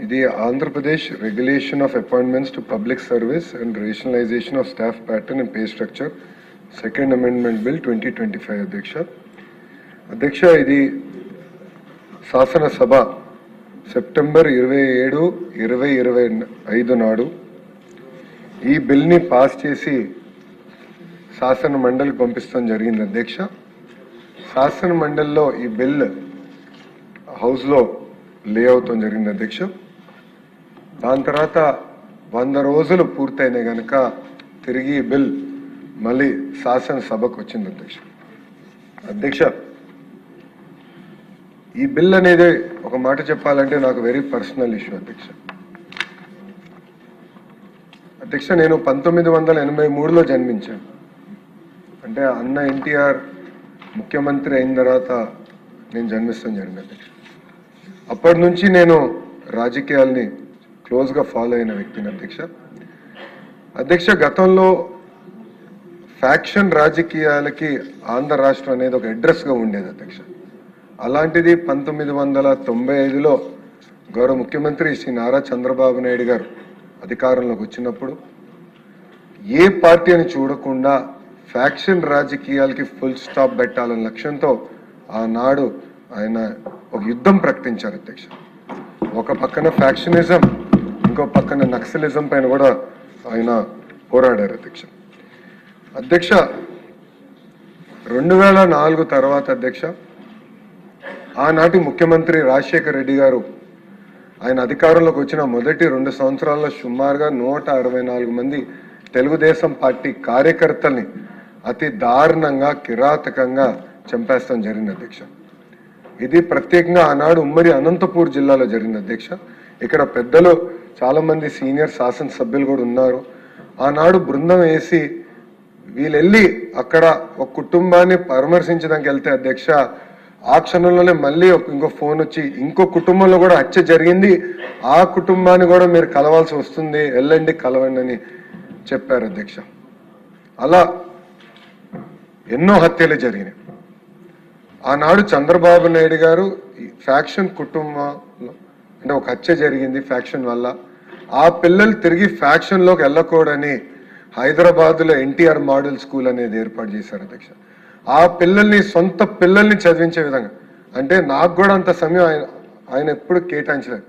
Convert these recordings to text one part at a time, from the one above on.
ఇది Andhra Pradesh regulation of appointments to public service and rationalization of staff pattern and pay structure second amendment bill 2025 అధ్యక్ష ఇది శాసనసభ September 27, 2025 నాడు ఈ బిల్ని పాస్ చేసి శాసన మండలికి పంపిస్తాం జరిగింది అధ్యక్ష. శాసన మండలిలో ఈ బిల్ హౌస్లో లే అవుతాం జరిగింది అధ్యక్ష. దాని తర్వాత 100 రోజులు పూర్తయినా కనుక తిరిగి బిల్ మళ్ళీ శాసనసభకు వచ్చింది అధ్యక్ష. అధ్యక్ష ఈ బిల్ అనేది ఒక మాట చెప్పాలంటే నాకు వెరీ పర్సనల్ ఇష్యూ అధ్యక్ష. అధ్యక్ష నేను 1983లో జన్మించాను. అంటే అన్న ఎన్టీఆర్ ముఖ్యమంత్రి అయిన తర్వాత నేను జన్మిస్తాను జరిగింది అధ్యక్ష. అప్పటి నుంచి నేను రాజకీయాల్ని క్లోజ్గా ఫాలో అయిన వ్యక్తిని అధ్యక్ష. అధ్యక్ష గతంలో ఫ్యాక్షన్ రాజకీయాలకి ఆంధ్ర రాష్ట్రం అనేది ఒక అడ్రస్గా ఉండేది అధ్యక్ష. అలాంటిది 1995లో గౌరవ ముఖ్యమంత్రి శ్రీ నారా చంద్రబాబు నాయుడు గారు అధికారంలోకి వచ్చినప్పుడు ఏ పార్టీ అని చూడకుండా ఫ్యాక్షన్ రాజకీయాలకి ఫుల్ స్టాప్ పెట్టాలనే లక్ష్యంతో ఆనాడు ఆయన ఒక యుద్ధం ప్రకటించారు అధ్యక్ష. ఒక పక్కన ఫ్యాక్షనిజం, ఇంకో పక్కన నక్సలిజం పైన కూడా ఆయన పోరాడారు అధ్యక్ష. అధ్యక్ష 2004 తర్వాత అధ్యక్ష ఆనాటి ముఖ్యమంత్రి రాజశేఖర రెడ్డి గారు ఆయన అధికారంలోకి వచ్చిన మొదటి 2 సంవత్సరాల్లో సుమారుగా 164 మంది తెలుగుదేశం పార్టీ కార్యకర్తల్ని అతి దారుణంగా కిరాతకంగా చంపేస్తాం జరిగింది అధ్యక్ష. ఇది ప్రత్యేకంగా ఆనాడు ఉమ్మడి అనంతపూర్ జిల్లాలో జరిగింది అధ్యక్ష. ఇక్కడ పెద్దలు చాలా మంది సీనియర్ శాసనసభ్యులు కూడా ఉన్నారు. ఆనాడు బృందం వేసి వీళ్ళు వెళ్ళి అక్కడ ఒక కుటుంబాన్ని పరామర్శించడానికి వెళ్తే అధ్యక్ష ఆ క్షణంలోనే మళ్ళీ ఇంకో ఫోన్ వచ్చి ఇంకో కుటుంబంలో కూడా హత్య జరిగింది, ఆ కుటుంబాన్ని కూడా మీరు కలవాల్సి వస్తుంది, వెళ్ళండి కలవండి అని చెప్పారు అధ్యక్ష. అలా ఎన్నో హత్యలు జరిగినాయి. ఆనాడు చంద్రబాబు నాయుడు గారు ఫ్యాక్షన్ కుటుంబంలో అంటే ఒక హత్య జరిగింది ఫ్యాక్షన్ వల్ల, ఆ పిల్లలు తిరిగి ఫ్యాక్షన్లోకి వెళ్ళకూడని హైదరాబాద్లో ఎన్టీఆర్ మోడల్ స్కూల్ అనేది ఏర్పాటు చేశారు అధ్యక్ష. ఆ పిల్లల్ని సొంత పిల్లల్ని చదివించే విధంగా, అంటే నాకు కూడా అంత సమయం ఆయన ఎప్పుడు కేటాయించలేదు,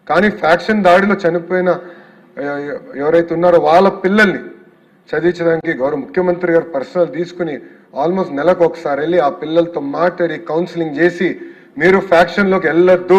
కానీ ఫ్యాక్షన్ దాడిలో చనిపోయిన ఎవరైతే ఉన్నారో వాళ్ళ పిల్లల్ని చదివించడానికి గౌరవ ముఖ్యమంత్రి గారు పర్సనల్ తీసుకుని ఆల్మోస్ట్ నెలకు ఒకసారి వెళ్ళి ఆ పిల్లలతో మాట్లాడి కౌన్సిలింగ్ చేసి మీరు ఫ్యాక్షన్లోకి వెళ్ళొద్దు